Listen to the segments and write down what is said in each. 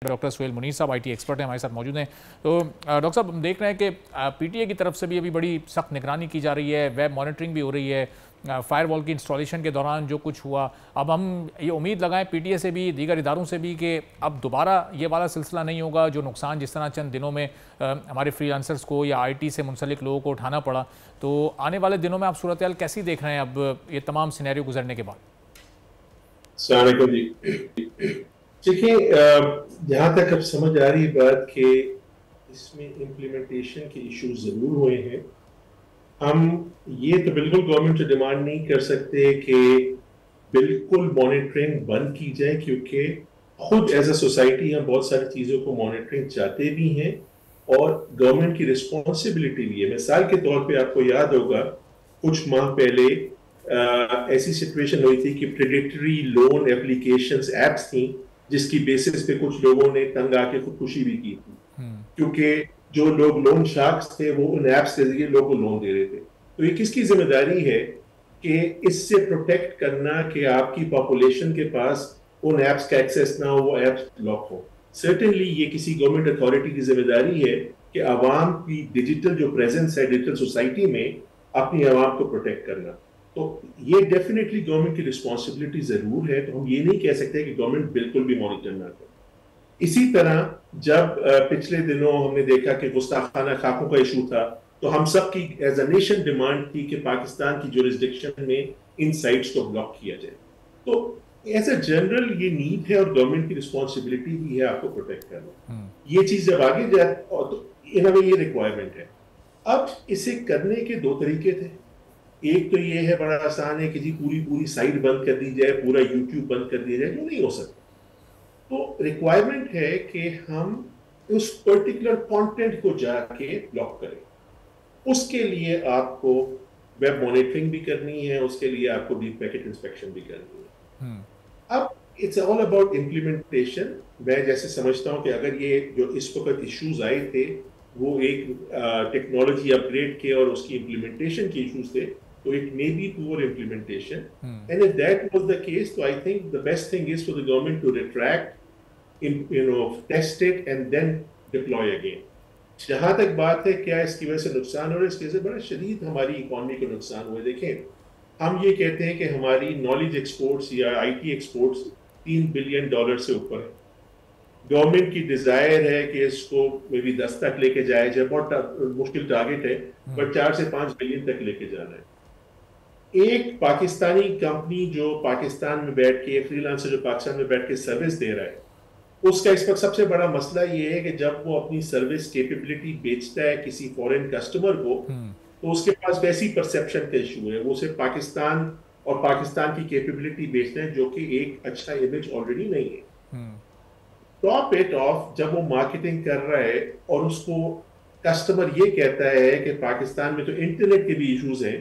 Doctor Suhail Munir साहब IT expert हैं, हमारे साथ मौजूद हैं। तो डॉक्टर साहब, हम देख रहे हैं कि पीटीए की तरफ से भी अभी बड़ी सख्त निगरानी की जा रही है, वेब मॉनिटरिंग भी हो रही है। फायरवॉल की इंस्टॉलेशन के दौरान जो कुछ हुआ, अब हम ये उम्मीद लगाएं पीटीए से भी, दीगर इदारों से भी, कि अब दोबारा ये वाला सिलसिला नहीं होगा जो नुकसान जिस तरह चंद दिनों में हमारे फ्रीलांसर्स को या आईटी से मुंसलिक लोगों को उठाना पड़ा। तो आने वाले दिनों में आप सूरत हाल कैसी देख रहे हैं अब ये तमाम सिनेरियो गुजरने के बाद? देखिए, जहाँ तक अब समझ आ रही बात कि इसमें इम्प्लीमेंटेशन के इश्यूज जरूर हुए हैं। हम ये तो बिल्कुल गवर्नमेंट से डिमांड नहीं कर सकते कि बिल्कुल मॉनिटरिंग बंद की जाए, क्योंकि खुद एज अ सोसाइटी हम बहुत सारी चीज़ों को मॉनिटरिंग चाहते भी हैं और गवर्नमेंट की रिस्पॉन्सिबिलिटी भी है। मिसाल के तौर पे आपको याद होगा कुछ माह पहले ऐसी सिचुएशन हुई थी कि प्रेडेटरी लोन एप्लीकेशंस एप्स थी जिसकी बेसिस पे कुछ लोगों ने तंग आके खुदकुशी भी की थी, क्योंकि जो लोग लोन शार्क्स थे वो उन एप्स के जरिए लोगों को लोन दे रहे थे। तो ये किसकी जिम्मेदारी है कि इससे प्रोटेक्ट करना कि आपकी पॉपुलेशन के पास उन एप्स का एक्सेस ना हो, वो एप्स ब्लॉक हो। सर्टेनली ये किसी गवर्नमेंट अथॉरिटी की जिम्मेदारी है कि आवाम की डिजिटल जो प्रेजेंस है डिजिटल सोसाइटी में अपनी आवाम को प्रोटेक्ट करना। तो ये डेफिनेटली गवर्नमेंट की रिस्पॉन्सिबिलिटी जरूर है। तो हम ये नहीं कह सकते कि गवर्नमेंट बिल्कुल भी मॉनिटर ना करे। इसी तरह जब पिछले दिनों हमने देखा कि गुस्ताखाना खाकों का इशू था, तो हम सब की एज अ नेशन डिमांड थी कि पाकिस्तान की जुरिस्डिक्शन में इन साइट्स को ब्लॉक किया जाए। तो एज अ जनरल ये नीड है और गवर्नमेंट की रिस्पॉन्सिबिलिटी भी है आपको प्रोटेक्ट करना। ये चीज जब आगे जाए तो इन अ वे ये रिक्वायरमेंट है। अब इसे करने के दो तरीके थे। एक तो ये है, बड़ा आसान है कि जी पूरी पूरी साइट बंद कर दी जाए, पूरा यूट्यूब बंद कर दिया जाए, जो नहीं हो सकता। तो रिक्वायरमेंट है कि हम उस पर्टिकुलर कंटेंट को जाके ब्लॉक करें। उसके लिए आपको वेब मॉनिटरिंग भी करनी है, उसके लिए आपको डीप पैकेट इंस्पेक्शन भी करनी है। अब इट्स ऑल अबाउट इम्प्लीमेंटेशन। मैं जैसे समझता हूं कि अगर ये जो इस वक्त इश्यूज आए थे वो एक टेक्नोलॉजी अपग्रेड के और उसकी इम्प्लीमेंटेशन के इश्यूज थे, so it may be poor implementation. And if that was the case, so I think the best thing is for the government to retract, test it and then deploy again. जहां तक बात है क्या इसकी वजह से नुकसान हो रहा है, इसकी वजह से बड़ा शदीद हमारी इकोनॉमी को नुकसान हुआ है। देखें, हम ये कहते हैं कि हमारी नॉलेज एक्सपोर्ट्स या आईटी एक्सपोर्ट्स $3 बिलियन से ऊपर है। गवर्नमेंट की डिजायर है कि इसको मे बी 10 तक लेके जाया जाए, बहुत मुश्किल टारगेट है, बट 4 से 5 बिलियन तक लेके जाना है। एक पाकिस्तानी कंपनी जो पाकिस्तान में बैठ के, फ्रीलांसर जो पाकिस्तान में बैठ के सर्विस दे रहा है, उसका इस वक्त सबसे बड़ा मसला ये है कि जब वो अपनी सर्विस कैपेबिलिटी बेचता है किसी फॉरेन कस्टमर को, तो उसके पास वैसी परसेप्शन का इशू है। वो सिर्फ पाकिस्तान और पाकिस्तान की कैपेबिलिटी बेचते हैं, जो कि एक अच्छा इमेज ऑलरेडी नहीं है। टॉप इट ऑफ, जब वो मार्केटिंग कर रहा है और उसको कस्टमर ये कहता है कि पाकिस्तान में तो इंटरनेट के भी इश्यूज हैं,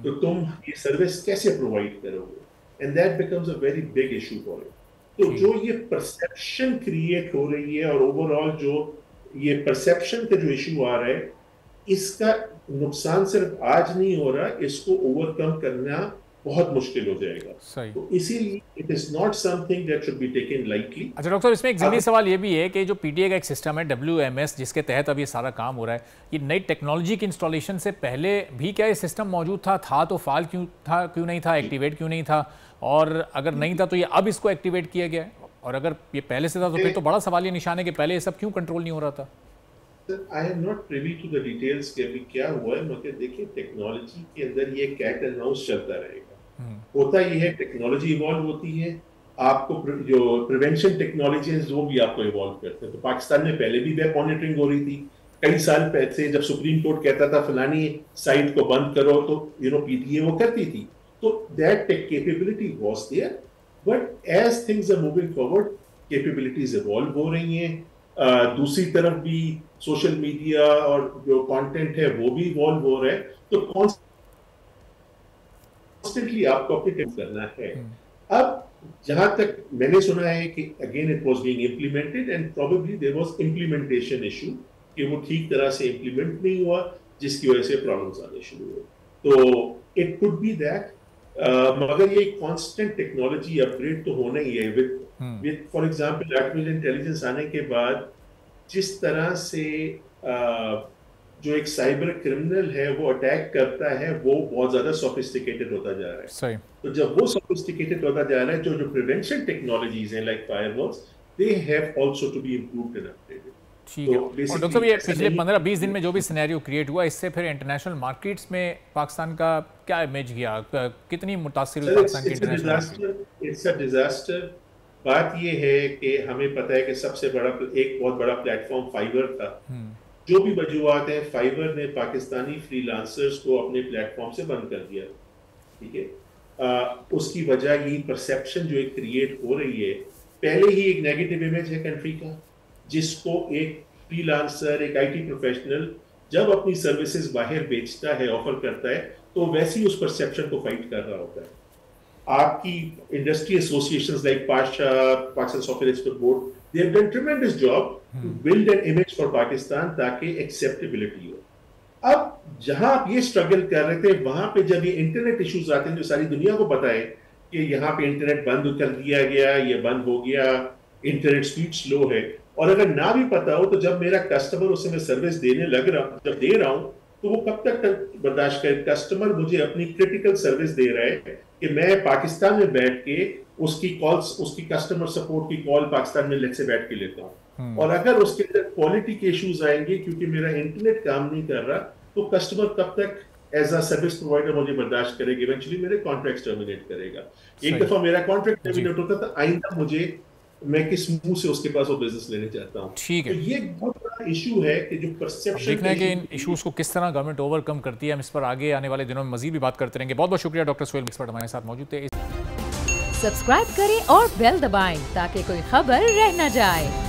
तो तुम ये सर्विस कैसे प्रोवाइड करोगे, and that becomes a very big issue for it. तो जो ये परसेप्शन क्रिएट हो रही है और ओवरऑल जो ये परसेप्शन का जो इशू आ रहा है, इसका नुकसान सिर्फ आज नहीं हो रहा, इसको ओवरकम करना बहुत मुश्किल हो जाएगा। तो इसीलिए it is not something that should be taken lightly. अच्छा डॉक्टर, इसमें एक ज़रूरी सवाल ये भी है कि जो पीटीए का एक सिस्टम है WMS, जिसके तहत अब ये सारा काम हो रहा है, ये नई टेक्नोलॉजी की इंस्टॉलेशन से पहले भी क्या ये सिस्टम मौजूद था तो फाल क्यों नहीं था, एक्टिवेट क्यों नहीं था, और अगर नहीं था तो ये अब इसको एक्टिवेट किया गया है, और अगर ये पहले से था तो फिर तो बड़ा सवाल ये निशान है कि पहले ये सब क्यों कंट्रोल नहीं हो रहा था? I am not privy to the details कि अभी क्या हुआ है, मगर देखिए टेक्नोलॉजी के अंदर ये कैट एंड माउस चलता रहेगा। होता ये है, टेक्नोलॉजी इवॉल्व होती है, आपको जो प्रिवेंशन टेक्नोलॉजी है वो भी आपको इवॉल्व करते हैं। तो पाकिस्तान में पहले भी वेब मॉनिटरिंग हो रही थी कई साल पहले, जब सुप्रीम कोर्ट कहता था फलानी साइट को बंद करो, तो पीटीए वो करती थी। तो that capability was there, but as things are moving forward capabilities evolve हो रही हैं। दूसरी तरफ भी सोशल मीडिया और जो कंटेंट है वो भी इवॉल्व हो रहा है, तो कॉन्स्टेंटली आपको अपडेट करना है। अब जहां तक मैंने सुना है कि again it was being implemented and probably there was implementation issue, कि वो ठीक तरह से इम्प्लीमेंट नहीं हुआ, जिसकी वजह से प्रॉब्लम्स आने शुरू हुए। तो इट कुड बी दैट मगर ये कांस्टेंट टेक्नोलॉजी अपग्रेड तो होना ही है with for example artificial intelligence आने के बाद जिस तरह से जो एक साइबर क्रिमिनल है वो अटैक करता है वो बहुत ज्यादा सोफिस्टिकेटेड होता जा रहा है। सही। तो जब वो सोफिस्टिकेटेड होता जा रहा है जो प्रिवेंशन टेक्नोलॉजीज हैं like firewalls they have also to be improved and upgraded. ठीक है। और डॉक्टर साहब, ये पिछले 15-20 दिन में जो भी सिनेरियो क्रिएट हुआ, इससे फिर इंटरनेशनल मार्केट्स में पाकिस्तान का क्या इमेज गया, कितनी मुतासिर हुई पाकिस्तान की इंटरनेशनल? It's a disaster. बात ये है कि हमें पता है कि सबसे बड़ा एक बहुत बड़ा प्लेटफॉर्म फाइवर था। जो भी वजूहत है, फाइवर ने पाकिस्तानी फ्रीलांसर्स को अपने प्लेटफॉर्म से बंद कर दिया। ठीक है, उसकी वजह यही परसेप्शन जो एक क्रिएट हो रही है, पहले ही एक नेगेटिव इमेज है कंट्री का, जिसको एक फ्रीलांसर, एक आईटी प्रोफेशनल जब अपनी सर्विसेज बाहर बेचता है, ऑफर करता है, तो वैसे ही उस परसेप्शन को फाइट कर रहा होता है। आपकी industry associations like Pasha, Pakistan software expert board, they have done tremendous job to build an image for Pakistan ताकि एक्सेप्टेबिलिटी हो। अब जहां आप ये स्ट्रगल कर रहे थे, वहां पे जब ये इंटरनेट इश्यूज आते हैं जो सारी दुनिया को पता है कि यहाँ पे इंटरनेट बंद कर दिया गया, ये बंद हो गया, इंटरनेट स्पीड स्लो है, और अगर ना भी पता हो तो जब मेरा कस्टमर उसे मैं सर्विस देने लग रहा हूँ, जब दे रहा हूँ, तो वो कब तक बर्दाश्त करे? कस्टमर मुझे अपनी क्रिटिकल सर्विस दे रहा है कि मैं पाकिस्तान में बैठ के उसकी कॉल्स, उसकी कस्टमर सपोर्ट की कॉल पाकिस्तान में से बैठ के लेता हूँ, और अगर उसके अंदर क्वालिटी के इश्यूज आएंगे क्योंकि मेरा इंटरनेट काम नहीं कर रहा, तो कस्टमर कब तक एज अ सर्विस प्रोवाइडर मुझे बर्दाश्त करेगा? इवेंचुअली मेरे कॉन्ट्रैक्ट टर्मिनेट करेगा। एक दफा मेरा कॉन्ट्रैक्ट टर्मिनेट होता तो आइंदा मुझे, मैं किस मुंह से उसके पास वो बिजनेस लेने चाहता हूँ। ठीक है, तो ये बहुत बड़ा इशू है कि जो परसेप्शन, देखना है कि इन इश्यूज को किस तरह गवर्नमेंट ओवरकम करती है। हम इस पर आगे आने वाले दिनों में मजीद भी बात करते रहेंगे। बहुत बहुत शुक्रिया डॉक्टर सोहेल एक्सपर्ट हमारे साथ मौजूद थे। सब्सक्राइब करें और बेल दबाएं ताकि कोई खबर रह न जाए।